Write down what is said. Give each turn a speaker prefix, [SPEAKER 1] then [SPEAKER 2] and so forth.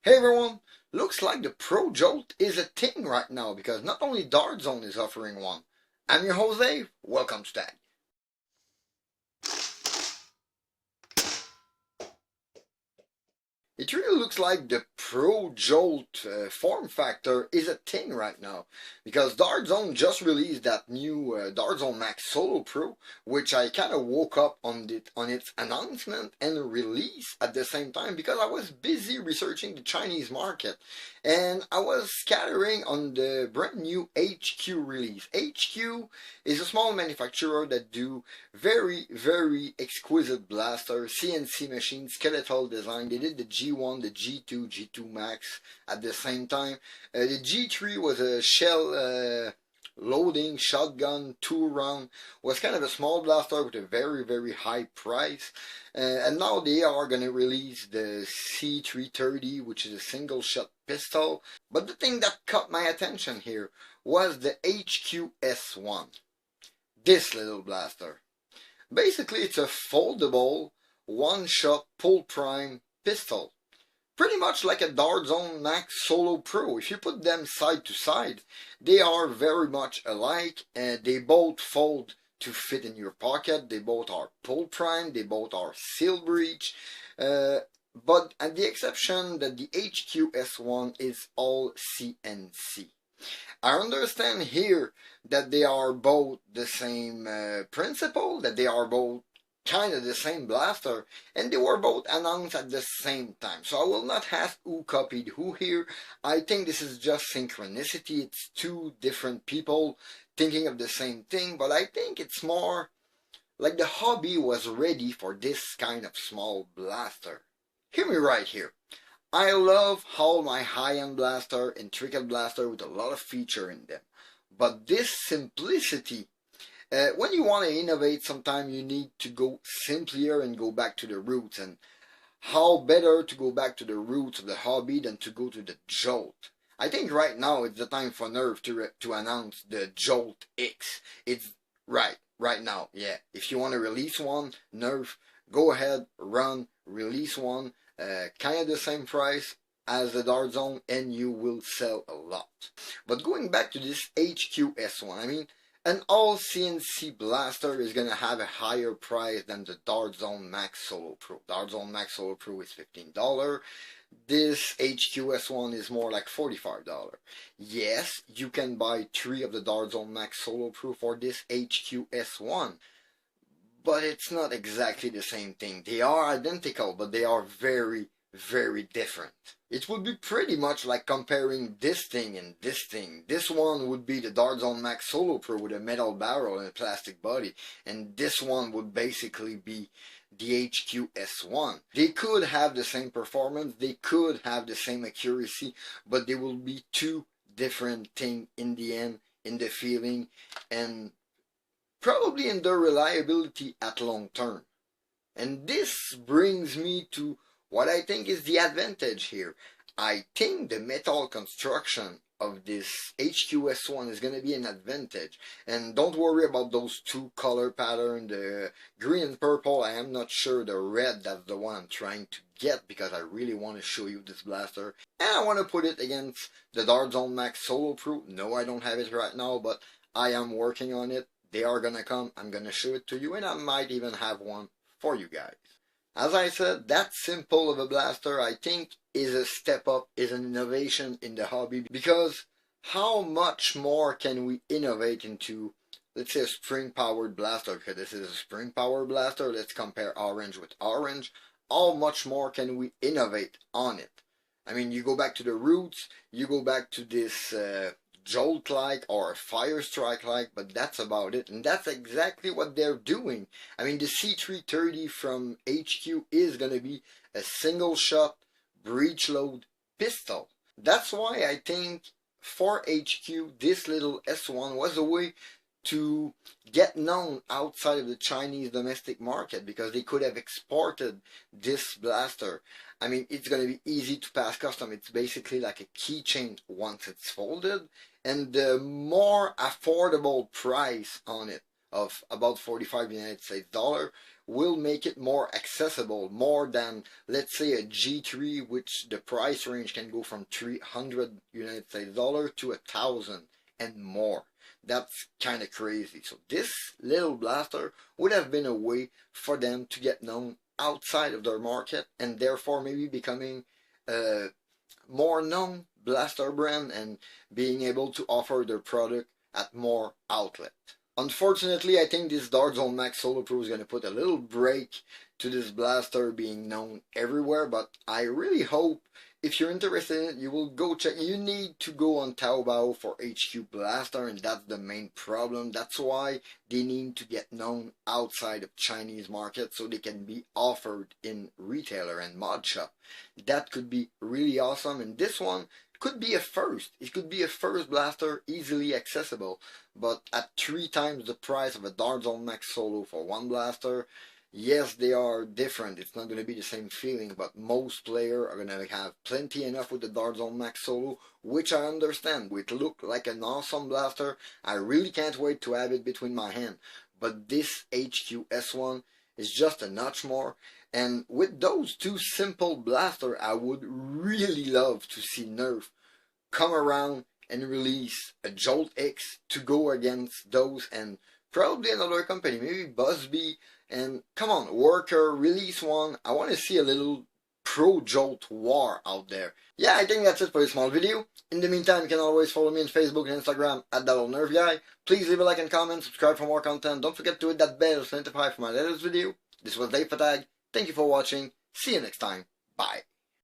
[SPEAKER 1] Hey everyone, looks like the Pro Jolt is a thing right now because not only Dart Zone is offering one. I'm your host Dave, welcome to that. It really looks like the Pro Jolt form factor is a thing right now because Dart Zone just released that new Dart Zone Max Solo Pro, which I kind of woke up on its announcement and release at the same time because I was busy researching the Chinese market and I was scattering on the brand new HQ release. HQ is a small manufacturer that do very exquisite blaster, CNC machine, skeletal design. They did the G1, the G2, G2 Max at the same time. The G3 was a shell loading shotgun 2-round, was kind of a small blaster with a very high price. And now they are going to release the C330, which is a single shot pistol. But the thing that caught my attention here was the HQS1. This little blaster. Basically, it's a foldable, one-shot pull-prime pistol. Pretty much like a Dart Zone Max Solo Pro. If you put them side to side, they are very much alike. They both fold to fit in your pocket. They both are pull-prime. They both are seal breech. But at the exception that the HQS1 is all CNC. I understand here that they are both the same principle, that they are both kind of the same blaster, and they were both announced at the same time. So I will not ask who copied who here. I think this is just synchronicity. It's two different people thinking of the same thing, but I think it's more like the hobby was ready for this kind of small blaster. Hear me right here. I love how my high-end blaster, intricate blaster with a lot of feature in them. But this simplicity, when you want to innovate, sometimes you need to go simpler and go back to the roots. And how better to go back to the roots of the hobby than to go to the Jolt. I think right now it's the time for Nerf to announce the Jolt X. It's right now, yeah. If you want to release one, Nerf, go ahead, run, release one. Kind of the same price as the Dart Zone and you will sell a lot. But going back to this HQS1, I mean, an all CNC blaster is going to have a higher price than the Dart Zone Max Solo Pro. Dart Zone Max Solo Pro is $15. This HQS1 is more like $45. Yes, you can buy 3 of the Dart Zone Max Solo Pro for this HQS1. But it's not exactly the same thing. They are identical, but they are very different. It would be pretty much like comparing this thing and this thing. This one would be the Dart Zone Max Solo Pro with a metal barrel and a plastic body. And this one would basically be the HQS1. They could have the same performance, they could have the same accuracy, but they will be two different things in the end, in the feeling, and probably in their reliability at long term. And this brings me to what I think is the advantage here. I think the metal construction of this HQS1 is going to be an advantage. And don't worry about those two color patterns, the green and purple. I am not sure the red, that's the one I'm trying to get because I really want to show you this blaster. And I want to put it against the Dart Zone Max Solo Pro. No, I don't have it right now, but I am working on it. They are gonna come, I'm gonna show it to you, and I might even have one for you guys. As I said, that simple of a blaster, I think, is a step up, is an innovation in the hobby, because how much more can we innovate into, let's say, a spring-powered blaster, because this is a spring-powered blaster, let's compare orange with orange, how much more can we innovate on it? I mean, you go back to the roots, you go back to this Jolt-like or Fire Strike-like, but that's about it. And that's exactly what they're doing. I mean, the C330 from HQ is going to be a single-shot, breech-load pistol. That's why I think for HQ, this little S1 was a way to get known outside of the Chinese domestic market because they could have exported this blaster. I mean, it's going to be easy to pass custom. It's basically like a keychain once it's folded. And the more affordable price on it of about 45 United States dollar will make it more accessible, more than, let's say, a G3, which the price range can go from 300 United States dollar to 1,000 and more. That's kind of crazy. So this little blaster would have been a way for them to get known outside of their market, and therefore maybe becoming a more known blaster brand and being able to offer their product at more outlets. Unfortunately, I think this Dart Zone Max Solo Pro is going to put a little break to this blaster being known everywhere, but I really hope if you're interested in it, you will go check. You need to go on Taobao for HQ Blaster, and that's the main problem. That's why they need to get known outside of Chinese market so they can be offered in retailer and mod shop. That could be really awesome, and this one could be a first. It could be a first blaster, easily accessible, but at 3 times the price of a Dart Zone Max Solo for one blaster. Yes, they are different. It's not going to be the same feeling, but most players are going to have plenty enough with the Dart Zone Max Solo, which I understand. It look like an awesome blaster. I really can't wait to have it between my hands. But this HQ S1 is just a notch more. And with those two simple blasters, I would really love to see Nerf come around and release a Jolt X to go against those, and probably another company, maybe Busby. And come on, Worker, release one. I want to see a little Pro Jolt war out there. Yeah, I think that's it for this small video. In the meantime, you can always follow me on Facebook and Instagram at @ThatOldNerfGuy. Please leave a like and comment, subscribe for more content. Don't forget to hit that bell to notify for my latest video. This was Dave Fatag. Thank you for watching. See you next time. Bye.